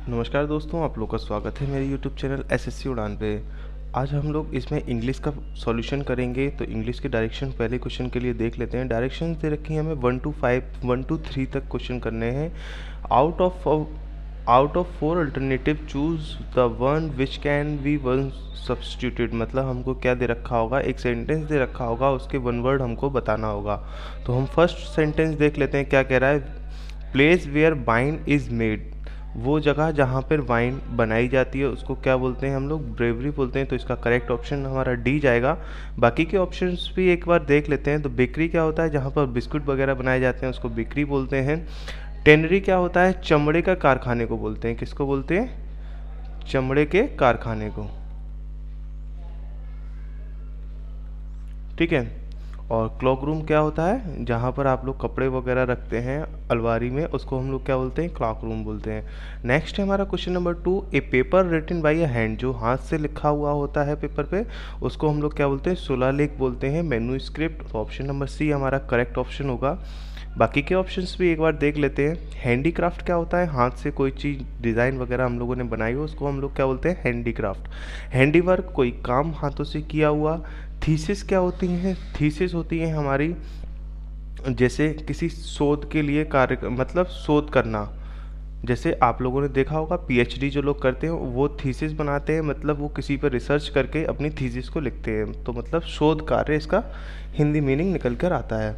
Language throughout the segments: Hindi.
नमस्कार दोस्तों, आप लोग का स्वागत है मेरे YouTube चैनल एसएससी उड़ान पे। आज हम लोग इसमें इंग्लिश का सॉल्यूशन करेंगे। तो इंग्लिश के डायरेक्शन पहले क्वेश्चन के लिए देख लेते हैं। डायरेक्शन दे रखी है हमें 1 to 5 1 to 3 तक क्वेश्चन करने हैं। Out of 4 alternative choose the one which can be one substituted. मतलब हमको क्या दे रखा होगा, एक सेंटेंस दे रखा होगा, उसके वन वर्ड हमको बताना होगा। तो हम फर्स्ट सेंटेंस देख लेते हैं क्या कह रहा है। Place where wine is made, वो जगह जहाँ पर वाइन बनाई जाती है उसको क्या बोलते हैं हम लोग, ब्रेवरी बोलते हैं। तो इसका करेक्ट ऑप्शन हमारा डी जाएगा। बाकी के ऑप्शंस भी एक बार देख लेते हैं। तो बेकरी क्या होता है, जहाँ पर बिस्कुट वगैरह बनाए जाते हैं उसको बेकरी बोलते हैं। टेनरी क्या होता है, चमड़े का कारखाने को बोलते हैं। किसको बोलते हैं, चमड़े के कारखाने को। ठीक है। और क्लॉक रूम क्या होता है, जहाँ पर आप लोग कपड़े वगैरह रखते हैं अलमारी में, उसको हम लोग क्या बोलते हैं, क्लॉक रूम बोलते हैं। नेक्स्ट है हमारा question number 2, a paper written by a hand, जो हाथ से लिखा हुआ होता है पेपर पे, उसको हम लोग क्या बोलते हैं, शिलालेख बोलते हैं, मैन्युस्क्रिप्ट। तो ऑप्शन नंबर सी हमारा करेक्ट ऑप्शन होगा। बाकी के ऑप्शंस भी एक बार देख लेते हैं। हैंडीक्राफ्ट क्या होता है, हाथ से कोई चीज़ डिज़ाइन वगैरह हम लोगों ने बनाई हो उसको हम लोग क्या बोलते हैं, हैंडीक्राफ्ट। हैंडीवर्क, कोई काम हाथों से किया हुआ। थीसिस क्या होती हैं, थीसिस होती हैं हमारी जैसे किसी शोध के लिए कार्य, मतलब शोध करना। जैसे आप लोगों ने देखा होगा पीएचडी जो लोग करते हैं वो थीसिस बनाते हैं, मतलब वो किसी पर रिसर्च करके अपनी थीसिस को लिखते हैं। तो मतलब शोध कार्य इसका हिंदी मीनिंग निकल कर आता है।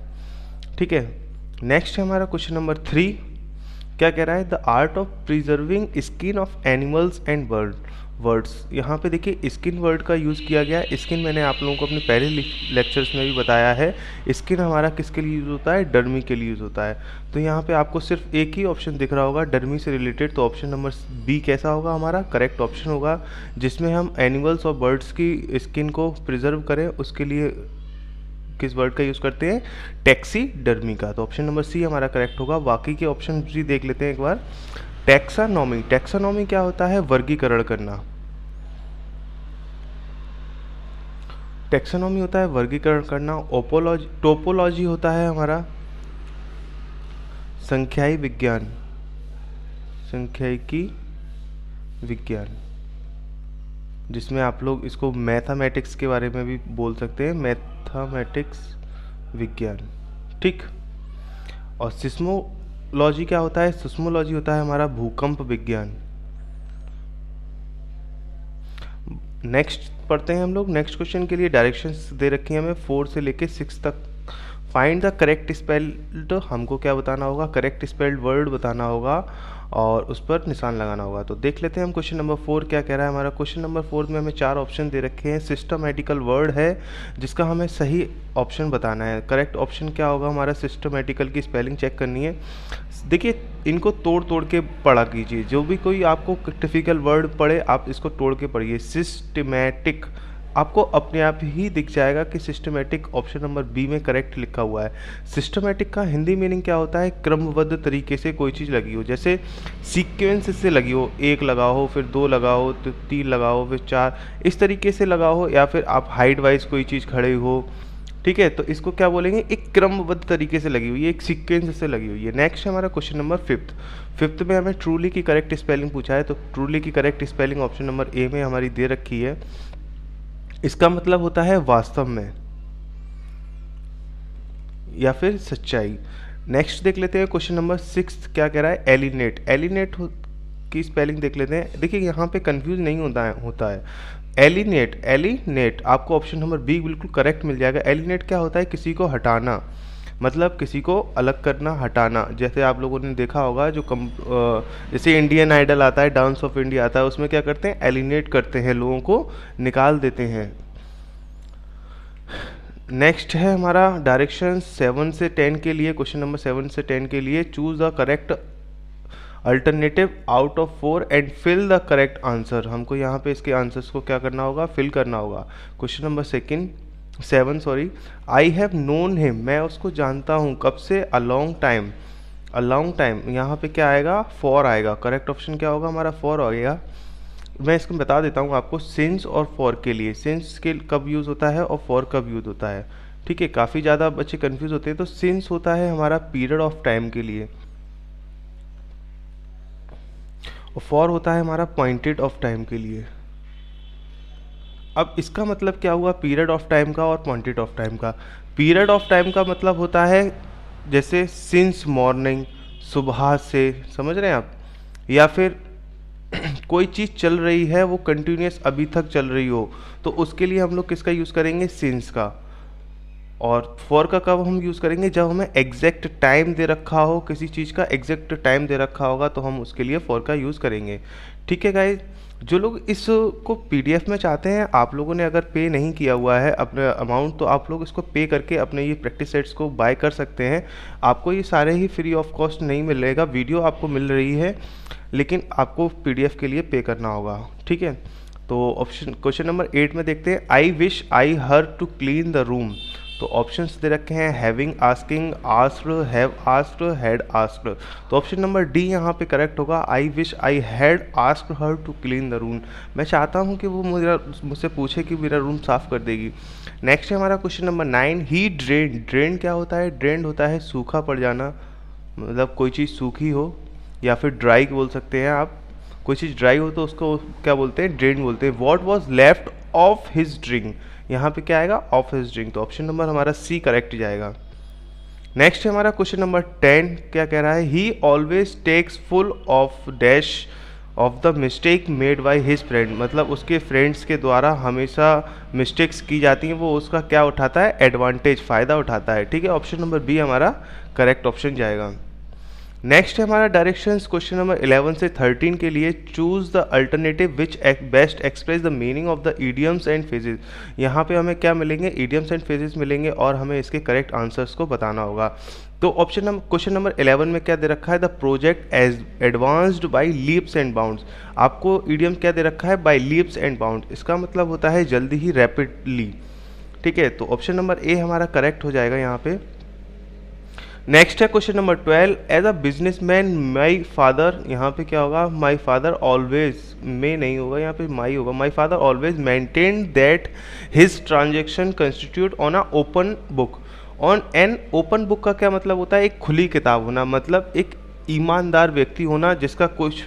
ठीक है। नेक्स्ट है हमारा क्वेश्चन नंबर 3, क्या कह रहा है, the art of preserving skin of animals and words. यहाँ पे देखिए स्किन वर्ड का यूज़ किया गया है। स्किन मैंने आप लोगों को अपने पहले लेक्चर्स में भी बताया है। स्किन हमारा किसके लिए यूज़ होता है, डर्मी के लिए यूज़ होता है। तो यहाँ पे आपको सिर्फ एक ही ऑप्शन दिख रहा होगा डर्मी से रिलेटेड। तो ऑप्शन नंबर बी कैसा होगा, हमारा करेक्ट ऑप्शन होगा, जिसमें हम एनिमल्स और बर्ड्स की स्किन को प्रिजर्व करें उसके लिए किस वर्ड का यूज़ करते हैं, टैक्सीडर्मी का। तो ऑप्शन नंबर सी हमारा करेक्ट होगा। बाकी के ऑप्शन भी देख लेते हैं एक बार। टैक्सानॉमी, टैक्सानॉमी क्या होता है, वर्गीकरण करना। टैक्सानॉमी होता है वर्गीकरण करना। ओपोलॉजी, टोपोलॉजी होता है हमारा संख्याई विज्ञान, संख्यायिकी विज्ञान, जिसमें आप लोग इसको मैथमेटिक्स के बारे में भी बोल सकते हैं, मैथमेटिक्स विज्ञान। ठीक। और सिस्मोलॉजी क्या होता है, सिस्मोलॉजी होता है हमारा भूकंप विज्ञान। नेक्स्ट पढ़ते हैं हम लोग। नेक्स्ट क्वेश्चन के लिए डायरेक्शंस दे रखी हैं हमें 4 से लेके 6 तक। फाइंड द करेक्ट स्पेल्ड, हमको क्या बताना होगा, करेक्ट स्पेल्ड वर्ड बताना होगा और उस पर निशान लगाना होगा। तो देख लेते हैं हम क्वेश्चन नंबर 4 क्या कह रहा है हमारा। क्वेश्चन नंबर 4 में हमें 4 ऑप्शन दे रखे हैं। सिस्टमेटिकल वर्ड है जिसका हमें सही ऑप्शन बताना है। करेक्ट ऑप्शन क्या होगा हमारा, सिस्टमेटिकल की स्पेलिंग चेक करनी है। देखिए इनको तोड़ तोड़ के पढ़ा कीजिए, जो भी कोई आपको टिपिकल वर्ड पढ़े आप इसको तोड़ के पढ़िए। सिस्टमैटिक, आपको अपने आप ही दिख जाएगा कि सिस्टमेटिक ऑप्शन नंबर बी में करेक्ट लिखा हुआ है। सिस्टमेटिक का हिंदी मीनिंग क्या होता है, क्रमबद्ध तरीके से कोई चीज़ लगी हो, जैसे सीक्वेंस से लगी हो, 1 लगाओ फिर 2 लगाओ तो 3 लगाओ फिर 4, इस तरीके से लगाओ हो, या फिर आप हाइट वाइज कोई चीज़ खड़े हो। ठीक है, तो इसको क्या बोलेंगे, एक क्रमबद्ध तरीके से लगी हुई है, एक सीक्वेंस से लगी हुई है। नेक्स्ट है हमारा क्वेश्चन नंबर 5th में हमें ट्रूली की करेक्ट स्पेलिंग पूछा है। तो ट्रूली की correct spelling option number A में हमारी दे रखी है। इसका मतलब होता है वास्तव में या फिर सच्चाई। नेक्स्ट देख लेते हैं क्वेश्चन नंबर 6 क्या कह रहा है, एलिनेट। एलिनेट की स्पेलिंग देख लेते हैं। देखिए यहाँ पे कंफ्यूज नहीं होता है। एलिनेट, एलिनेट आपको ऑप्शन नंबर बी बिल्कुल करेक्ट मिल जाएगा। एलिनेट क्या होता है, किसी को हटाना, मतलब किसी को अलग करना, हटाना। जैसे आप लोगों ने देखा होगा जो जैसे इंडियन आइडल आता है, डांस ऑफ इंडिया आता है, उसमें क्या करते हैं, एलिनेट करते हैं, लोगों को निकाल देते हैं। नेक्स्ट है हमारा डायरेक्शन 7 से 10 के लिए। क्वेश्चन नंबर 7 से 10 के लिए choose the correct alternative out of 4 and fill the correct answer. हमको यहाँ पे इसके आंसर्स को क्या करना होगा, फिल करना होगा। Question number 7 I have known him, मैं उसको जानता हूँ, कब से, a long time. A long time यहाँ पे क्या आएगा, फॉर आएगा। करेक्ट ऑप्शन क्या होगा हमारा, फॉर आएगा। मैं इसको बता देता हूँ आपको, सिंस और फॉर के लिए, सिंस के कब यूज़ होता है और फॉर कब यूज़ होता है। ठीक है, काफ़ी ज़्यादा बच्चे कंफ्यूज होते हैं। तो सिंस होता है हमारा पीरियड ऑफ टाइम के लिए, और फॉर होता है हमारा पॉइंटेड ऑफ टाइम के लिए। अब इसका मतलब क्या हुआ पीरियड ऑफ टाइम का और पॉइंटेड ऑफ टाइम का? पीरियड ऑफ टाइम का मतलब होता है जैसे सिंस मॉर्निंग, सुबह से, समझ रहे हैं आप, या फिर कोई चीज़ चल रही है वो कंटिन्यूस अभी तक चल रही हो, तो उसके लिए हम लोग किसका यूज़ करेंगे? सिंस का। और फॉर का कब हम यूज़ करेंगे? जब हमें एग्जैक्ट टाइम दे रखा हो, किसी चीज़ का एग्जैक्ट टाइम दे रखा होगा तो हम उसके लिए फॉर का यूज़ करेंगे। ठीक है गाइज, जो लोग इसको पीडीएफ में चाहते हैं, आप लोगों ने अगर पे नहीं किया हुआ है अपने अमाउंट, तो आप लोग इसको पे करके अपने ये प्रैक्टिस सेट्स को बाय कर सकते हैं। आपको ये सारे ही फ्री ऑफ कॉस्ट नहीं मिलेगा, वीडियो आपको मिल रही है, लेकिन आपको पीडीएफ के लिए पे करना होगा। ठीक है, तो ऑप्शन क्वेश्चन नंबर 8 में देखते हैं, I wish I her to clean the room. तो ऑप्शंस दे रखे हैं having, asking, asked, have asked, had asked. तो ऑप्शन नंबर डी यहाँ पे करेक्ट होगा, I wish I had asked her to clean the room. मैं चाहता हूँ कि वो मुझसे पूछे कि मेरा रूम साफ़ कर देगी। नेक्स्ट है हमारा क्वेश्चन नंबर 9, ही ड्रेन। ड्रेन क्या होता है? ड्रेन होता है सूखा पड़ जाना, मतलब कोई चीज़ सूखी हो, या फिर ड्राई बोल सकते हैं आप। कोई चीज़ ड्राई हो तो उसको क्या बोलते हैं? ड्रेन बोलते हैं। What was left of his drink, यहाँ पे क्या आएगा? Of his drink. तो ऑप्शन नंबर हमारा सी करेक्ट जाएगा। नेक्स्ट है हमारा क्वेश्चन नंबर 10, क्या कह रहा है? He always takes full of dash of the mistake made by his friend, मतलब उसके फ्रेंड्स के द्वारा हमेशा मिस्टेक्स की जाती हैं, वो उसका क्या उठाता है? एडवांटेज, फ़ायदा उठाता है। ठीक है, ऑप्शन नंबर बी हमारा करेक्ट ऑप्शन जाएगा। नेक्स्ट है हमारा डायरेक्शंस, क्वेश्चन नंबर 11 से 13 के लिए, choose the alternative which best express the meaning of the idioms and phrases. यहाँ पे हमें क्या मिलेंगे? ईडियम्स एंड फ्रेजेस मिलेंगे और हमें इसके करेक्ट आंसर्स को बताना होगा। तो क्वेश्चन नंबर 11 में क्या दे रखा है? The project has advanced by leaps and bounds. आपको ईडियम क्या दे रखा है? By leaps and bound. इसका मतलब होता है जल्दी ही, रैपिडली। ठीक है, तो ऑप्शन नंबर ए हमारा करेक्ट हो जाएगा यहाँ पे। नेक्स्ट है question number 12, as a businessman my father. यहाँ पे क्या होगा? माई फादर ऑलवेज, में नहीं होगा, यहाँ पे माई होगा। My father always maintain that his transaction constitute on a open book. On an open book का क्या मतलब होता है? एक खुली किताब होना, मतलब एक ईमानदार व्यक्ति होना, जिसका कुछ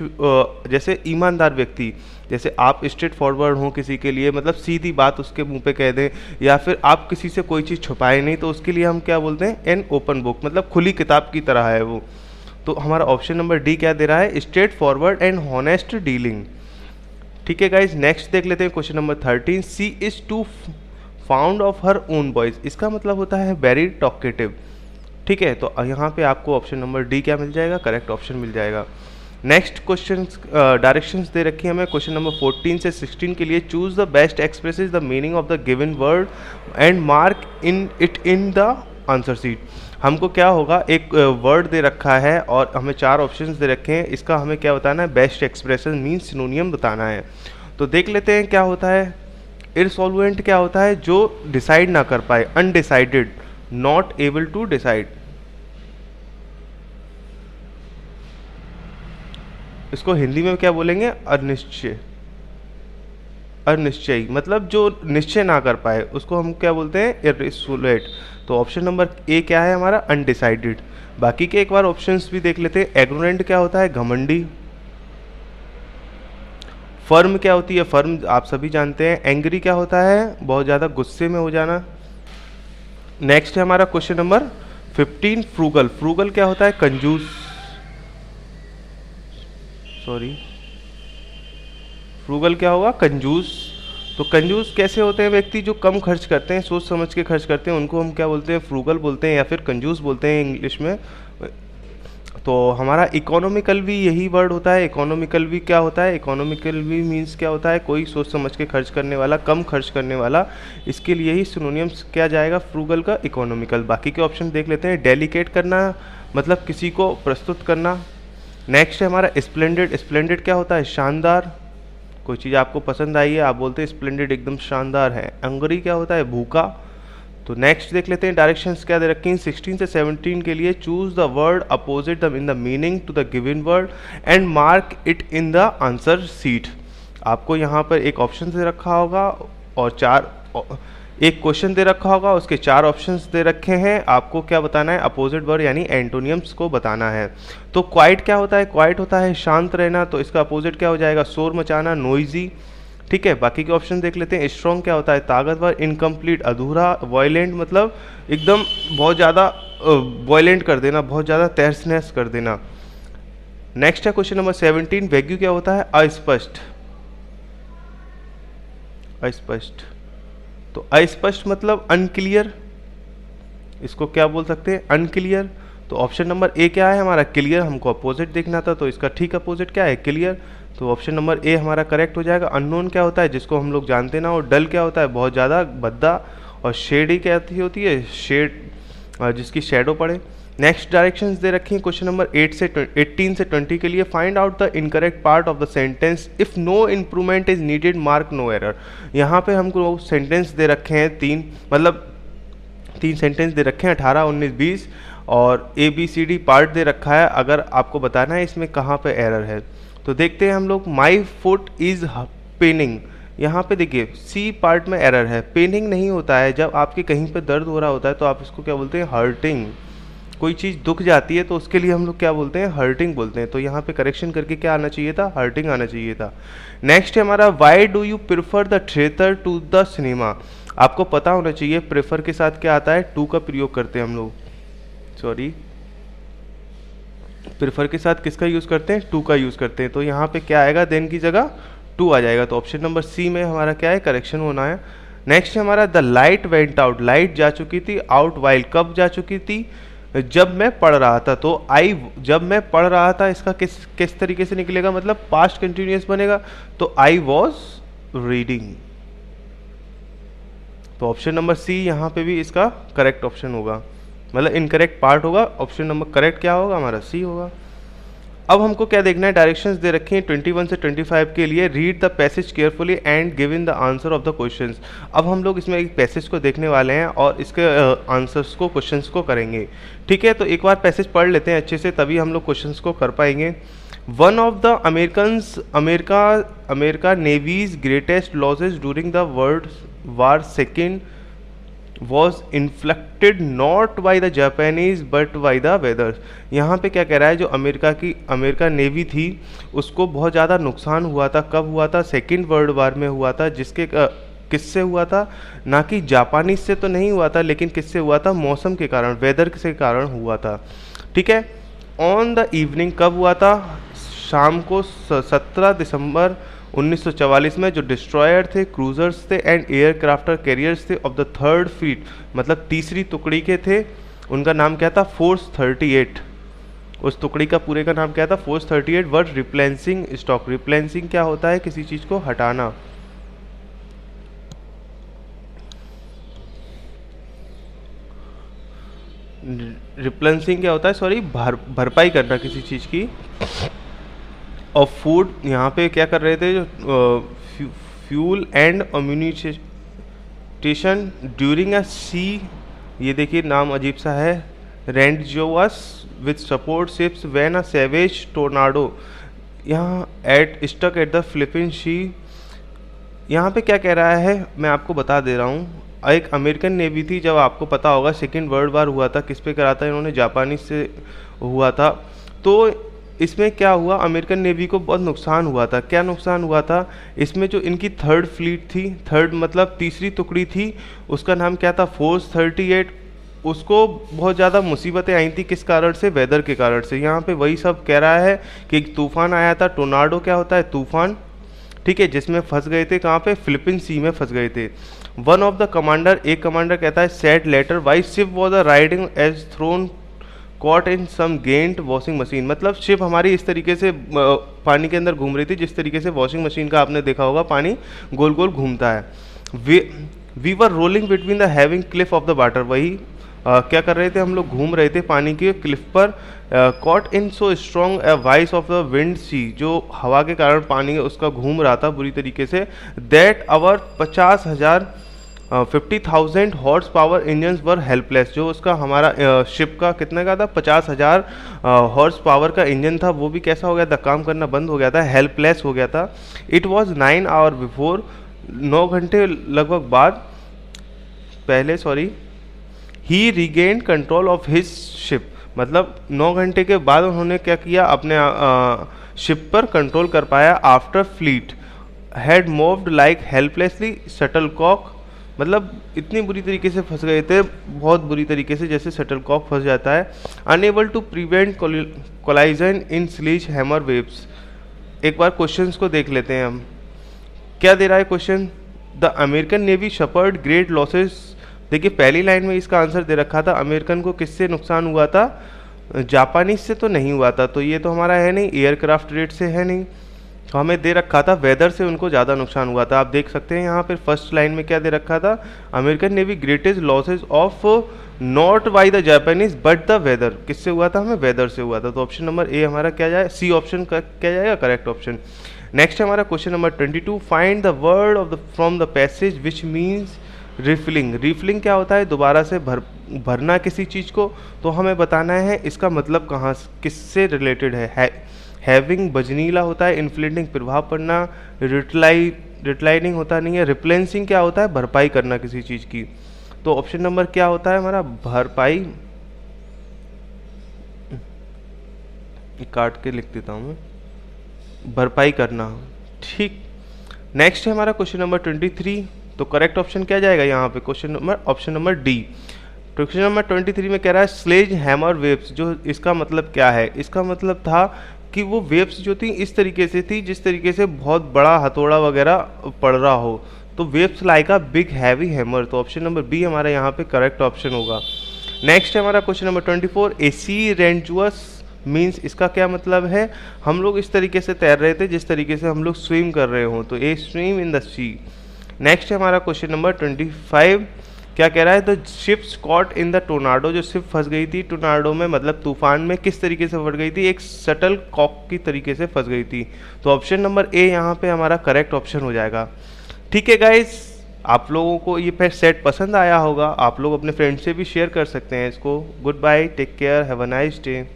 जैसे ईमानदार व्यक्ति, जैसे आप स्ट्रेट फॉरवर्ड हो किसी के लिए, मतलब सीधी बात उसके मुंह पे कह दें, या फिर आप किसी से कोई चीज़ छुपाए नहीं, तो उसके लिए हम क्या बोलते हैं? एन ओपन बुक, मतलब खुली किताब की तरह है वो। तो हमारा ऑप्शन नंबर डी क्या दे रहा है? Straightforward and honest dealing. ठीक है गाइज, नेक्स्ट देख लेते हैं question number 13, she is too found of her own voice. इसका मतलब होता है वेरी टॉकेटिव। ठीक है, तो यहाँ पे आपको ऑप्शन नंबर डी क्या मिल जाएगा? करेक्ट ऑप्शन मिल जाएगा। नेक्स्ट क्वेश्चन डायरेक्शंस दे रखी है हमें क्वेश्चन नंबर 14 से 16 के लिए, choose the best expresses the meaning of the given word and mark in the answer seat. हमको क्या होगा? एक वर्ड दे रखा है और हमें 4 ऑप्शंस दे रखे हैं, इसका हमें क्या बताना है? बेस्ट एक्सप्रेशन मीन्स सिनोनियम बताना है। तो देख लेते हैं क्या होता है। इरसॉल्वेंट क्या होता है? जो डिसाइड ना कर पाए, undecided, not able to decide. इसको हिंदी में क्या बोलेंगे? अनिश्चय। अनिश्चयी, मतलब जो निश्चय ना कर पाए उसको हम क्या बोलते हैं? इरसोल्यूट। तो ऑप्शन नंबर ए क्या है हमारा? अनडिसाइडेड। बाकी के एक बार ऑप्शंस भी देख लेते हैं। एग्नोरेंट क्या होता है? घमंडी। फर्म क्या होती है? फर्म आप सभी जानते हैं। एंग्री क्या होता है? बहुत ज़्यादा गुस्से में हो जाना। नेक्स्ट है हमारा क्वेश्चन नंबर 15, फ्रूगल। फ्रूगल क्या होता है? कंजूस। सॉरी, फ्रूगल क्या होगा? कंजूस। तो कंजूस कैसे होते हैं व्यक्ति? जो कम खर्च करते हैं, सोच समझ के खर्च करते हैं, उनको हम क्या बोलते हैं? फ्रूगल बोलते हैं, या फिर कंजूस बोलते हैं इंग्लिश में। तो हमारा इकोनॉमिकल भी यही वर्ड होता है। इकोनॉमिकल भी क्या होता है? इकोनॉमिकल भी मीन्स क्या होता है? कोई सोच समझ के खर्च करने वाला, कम खर्च करने वाला। इसके लिए ही सिनोनियम्स क्या जाएगा फ्रूगल का? इकोनॉमिकल। बाकी के ऑप्शन देख लेते हैं। डेलिकेट करना, मतलब किसी को प्रस्तुत करना। नेक्स्ट है हमारा स्प्लेंडेड। स्प्लेंडेड क्या होता है? शानदार। कोई चीज़ आपको पसंद आई है, आप बोलते हैं स्प्लेंडेड, एकदम शानदार है। अंग्री क्या होता है? भूखा। तो नेक्स्ट देख लेते हैं डायरेक्शंस क्या दे रखी हैं 16 से 17 के लिए। Choose the word opposite the in the meaning to the given word and mark it in the answer sheet. आपको यहाँ पर एक ऑप्शन दे रखा होगा और 4 एक क्वेश्चन दे रखा होगा, उसके 4 ऑप्शंस दे रखे हैं, आपको क्या बताना है, अपोजिट वर्ड यानी एंटोनियम्स को बताना है। तो क्वाइट क्या होता है, क्वाइट होता है शांत रहना, तो इसका अपोजिट क्या हो जाएगा, शोर मचाना, नोइजी। ठीक है, बाकी के ऑप्शन देख लेते हैं। स्ट्रॉन्ग क्या होता है, ताकतवर, इनकम्प्लीट, अधूरा, वायलेंट मतलब एकदम बहुत ज़्यादा वायलेंट कर देना, बहुत ज़्यादा तहस-नहस कर देना। नेक्स्ट है क्वेश्चन नंबर 17, वैग्यू क्या होता है, अस्पष्ट, अस्पष्ट। तो अस्पष्ट मतलब अनक्लियर, इसको क्या बोल सकते हैं, अनक्लियर। तो ऑप्शन नंबर ए क्या है हमारा, क्लियर, हमको अपोजिट देखना था, तो इसका ठीक अपोजिट क्या है, क्लियर। तो ऑप्शन नंबर ए हमारा करेक्ट हो जाएगा। अननोन क्या होता है, जिसको हम लोग जानते ना, और डल क्या होता है, बहुत ज़्यादा भद्दा, और शेडी क्या होती है, शेड, जिसकी शेडो पड़े। नेक्स्ट डायरेक्शंस दे रखी हैं क्वेश्चन नंबर 18 से 20 के लिए। Find out the incorrect part of the sentence, if no improvement is needed mark no error. यहाँ पे हमको सेंटेंस दे रखे हैं 3, मतलब 3 सेंटेंस दे रखे हैं, 18, 19, 20, और ABCD पार्ट दे रखा है। अगर आपको बताना है इसमें कहाँ पे एरर है, तो देखते हैं हम लोग। माई फुट इज पेनिंग, यहाँ पे देखिए सी पार्ट में एरर है। पेनिंग नहीं होता है, जब आपके कहीं पे दर्द हो रहा होता है तो आप इसको क्या बोलते हैं, हर्टिंग। कोई चीज़ दुख जाती है तो उसके लिए हम लोग क्या बोलते हैं, हर्टिंग बोलते हैं। तो यहाँ पे करेक्शन करके क्या आना चाहिए था, हर्टिंग आना चाहिए था। नेक्स्ट है हमारा, why do you prefer the theatre to the cinema. आपको पता होना चाहिए प्रेफर के साथ क्या आता है, टू का प्रयोग करते हैं हम लोग, सॉरी, प्रेफर के साथ किसका यूज़ करते हैं, टू का यूज़ करते हैं। तो यहाँ पे क्या आएगा, देन की जगह टू आ जाएगा। तो ऑप्शन नंबर सी में हमारा क्या है, करेक्शन होना है। नेक्स्ट है हमारा, the light went out, light जा चुकी थी, आउट वाइल कब जा चुकी थी, जब मैं पढ़ रहा था। तो आई, जब मैं पढ़ रहा था, इसका किस तरीके से निकलेगा, मतलब पास्ट कंटिन्यूअस बनेगा। तो आई वॉज रीडिंग। तो ऑप्शन नंबर सी यहाँ पे भी इसका करेक्ट ऑप्शन होगा, मतलब इनकरेक्ट पार्ट होगा। ऑप्शन नंबर करेक्ट क्या होगा हमारा, सी होगा। अब हमको क्या देखना है, डायरेक्शंस दे रखी हैं 21 से 25 के लिए। Read the passage carefully and give in the answer of the questions. अब हम लोग इसमें एक पैसेज को देखने वाले हैं और इसके आंसर्स को, क्वेश्चंस को करेंगे। ठीक है, तो एक बार पैसेज पढ़ लेते हैं अच्छे से, तभी हम लोग क्वेश्चंस को कर पाएंगे। One of the America navy's greatest losses during the world war second was inflicted not by the Japanese but by the weathers। यहाँ पे क्या कह रहा है, जो अमेरिका नेवी थी उसको बहुत ज़्यादा नुकसान हुआ था। कब हुआ था, सेकेंड वर्ल्ड वार में हुआ था, जिसके किससे हुआ था, ना कि जापानीज से तो नहीं हुआ था, लेकिन किससे हुआ था, मौसम के कारण, वेदर के कारण हुआ था। ठीक है, ऑन द इवनिंग, कब हुआ था, शाम को 17 दिसंबर 1944 में। जो डिस्ट्रॉयर थे, क्रूजर्स थे एंड एयरक्राफ्टर कैरियर्स थे ऑफ द थर्ड फ्लीट, मतलब तीसरी टुकड़ी के थे, उनका नाम क्या था, फोर्स 38। उस टुकड़ी का पूरे का नाम क्या था, फोर्स 38 वर्ड रिप्लेंसिंग स्टॉक। रिप्लेंसिंग क्या होता है, किसी चीज़ को हटाना। रिप्लेंसिंग क्या होता है, सॉरी, भरपाई करना किसी चीज़ की। और फूड, यहाँ पे क्या कर रहे थे, जो fuel and ammunition during a sea, ये देखिए नाम अजीब सा है, rendezvous with support ships when a savage tornado, यहाँ at stuck at the Philippine Sea. यहाँ पे क्या कह रहा है, मैं आपको बता दे रहा हूँ। एक अमेरिकन नेवी थी, जब आपको पता होगा सेकेंड वर्ल्ड वार हुआ था, किस पे करा था इन्होंने, जापानी से हुआ था। तो इसमें क्या हुआ, अमेरिकन नेवी को बहुत नुकसान हुआ था। क्या नुकसान हुआ था, इसमें जो इनकी थर्ड फ्लीट थी, थर्ड मतलब तीसरी टुकड़ी थी, उसका नाम क्या था, फोर्स 38। उसको बहुत ज़्यादा मुसीबतें आई थी, किस कारण से, वेदर के कारण से। यहाँ पे वही सब कह रहा है कि एक तूफान आया था, टोर्नाडो क्या होता है, तूफान। ठीक है, जिसमें फंस गए थे, कहाँ पे, फिलिपीन सी में फंस गए थे। वन ऑफ द कमांडर, एक कमांडर कहता है, said later why ship was a riding as thrown caught in some giant washing machine, मतलब शिप हमारी इस तरीके से पानी के अंदर घूम रही थी, जिस तरीके से वॉशिंग मशीन का आपने देखा होगा, पानी गोल गोल घूमता है। We were rolling between the heaving cliff of the water, वही क्या कर रहे थे हम लोग, घूम रहे थे पानी के क्लिफ पर। Caught in so strong a vice of the wind sea, जो हवा के कारण पानी उसका घूम रहा था बुरी तरीके से। That our 50,000 horsepower engines were helpless, जो उसका हमारा शिप का कितने का था, 50,000 हॉर्स पावर का इंजन था, वो भी कैसा हो गया था, काम करना बंद हो गया था, हेल्पलेस हो गया था। इट वॉज 9 आवर बिफोर, 9 घंटे लगभग बाद। पहले sorry he regain control of his ship, मतलब 9 घंटे के बाद उन्होंने क्या किया, अपने शिप पर कंट्रोल कर पाया। After fleet had moved like helplessly shuttlecock, मतलब इतनी बुरी तरीके से फंस गए थे, बहुत बुरी तरीके से जैसे शटलकॉक फंस जाता है। Unable to prevent collision in sledgehammer waves. एक बार क्वेश्चंस को देख लेते हैं हम, क्या दे रहा है question, the American navy suffered great losses. देखिए पहली लाइन में इसका आंसर दे रखा था, अमेरिकन को किससे नुकसान हुआ था, जापानीज से तो नहीं हुआ था, तो ये तो हमारा है नहीं, एयरक्राफ्ट रेट से है नहीं, तो हमें दे रखा था वेदर से उनको ज़्यादा नुकसान हुआ था। आप देख सकते हैं यहाँ पर फर्स्ट लाइन में क्या दे रखा था, American navy greatest losses of not by the Japanese but the weather, किससे हुआ था, हमें वेदर से हुआ था। तो ऑप्शन नंबर ए हमारा क्या जाए, सी ऑप्शन का क्या जाएगा, करेक्ट ऑप्शन। नेक्स्ट हमारा question number 22, find the word of the from the passage which means refilling. Refilling क्या होता है, दोबारा से भरना किसी चीज़ को, तो हमें बताना है इसका मतलब कहाँ किससे रिलेटेड है। हैविंग बजनीला होता है, इन्फ्लेटिंग प्रभाव पड़ना, रिटलाइनिंग होता नहीं है, रिप्लेंसिंग क्या होता है, भरपाई करना किसी चीज़ की। तो ऑप्शन नंबर क्या होता है हमारा, भरपाई, काट के लिख देता हूँ मैं, भरपाई करना, ठीक। नेक्स्ट है हमारा क्वेश्चन नंबर 23, तो करेक्ट ऑप्शन क्या जाएगा यहाँ पे, question number option number D. Question number 23 में कह रहा है स्लेज हैमर वेव्स, जो इसका मतलब क्या है, इसका मतलब था कि वो वेव्स जो थी इस तरीके से थी जिस तरीके से बहुत बड़ा हथौड़ा वगैरह पड़ रहा हो, तो waves like a big heavy hammer, तो ऑप्शन नंबर बी हमारा यहाँ पे करेक्ट ऑप्शन होगा। नेक्स्ट है हमारा क्वेश्चन नंबर 24, ए सी रेंजुअस मीन्स, इसका क्या मतलब है, हम लोग इस तरीके से तैर रहे थे जिस तरीके से हम लोग स्विम कर रहे हो, तो a swim in the sea. Next है हमारा क्वेश्चन नंबर 25, क्या कह रहा है, the ships caught in the tornado, जो शिप फंस गई थी टोर्नाडो में, मतलब तूफान में, किस तरीके से फंस गई थी, एक शटल कॉक की तरीके से फंस गई थी, तो ऑप्शन नंबर ए यहाँ पे हमारा करेक्ट ऑप्शन हो जाएगा। ठीक है गाइस, आप लोगों को ये सेट पसंद आया होगा, आप लोग अपने फ्रेंड से भी शेयर कर सकते हैं इसको। Goodbye, take care, have a nice day.